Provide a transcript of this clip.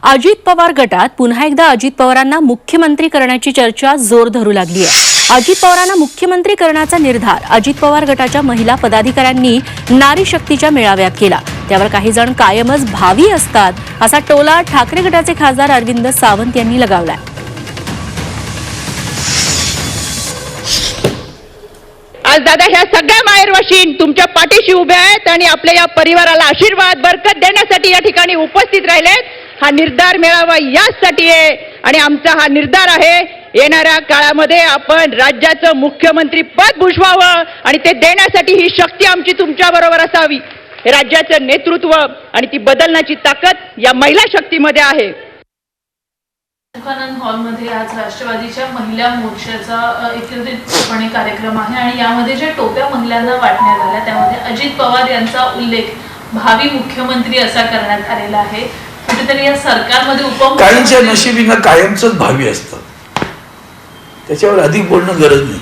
अजित पवार गटात पुन्हा एकदा अजित पवारांना मुख्यमंत्री करण्याची चर्चा जोर धरू लागली आहे। अजित पवारांना मुख्यमंत्री करण्याचा निर्धार अजित पवार गटाच्या महिला पदाधिकाऱ्यांनी नारी शक्तीच्या मेळाव्यात केला। त्यावर काही जण कायमच भावी असतात असा टोला ठाकरे गटाचे खासदार अरविंद सावंत यांनी लगावलाय। आज दादा ह्या सगळ्या माहेरवाशीण तुमच्या पाठीशी उभे आहेत आणि आपल्या या परिवाराला आशीर्वाद बरकत देण्यासाठी या ठिकाणी उपस्थित राहिलेत। हा निर्धार मेळावा यासाठी आहे आणि आमचा हा निर्धार आहे येणाऱ्या काळामध्ये आपण राज्याचं मुख्यमंत्री पद भूषवावं आणि ते देण्यासाठी ही शक्ती आमची तुमच्या बरोबर असावी। हे राज्याचं नेतृत्व आणि ती बदलण्याची ताकद या महिला शक्तीमध्ये आहे। तुकानंद हॉलमध्ये आज राष्ट्रवादीच्या महिला मोर्चाचा एकत्रितपणे कार्यक्रम आहे आणि यामध्ये जे टोप्या महिलांना वाटण्यात आल्या त्यामध्ये अजित पवार यांचा उल्लेख भावी मुख्यमंत्री असा करण्यात आलेला आहे। कुठेतरी या सरकारमध्ये काहींच्या नशिबीनं कायमच भावी असतं, त्याच्यावर अधिक बोलणं गरज नाही।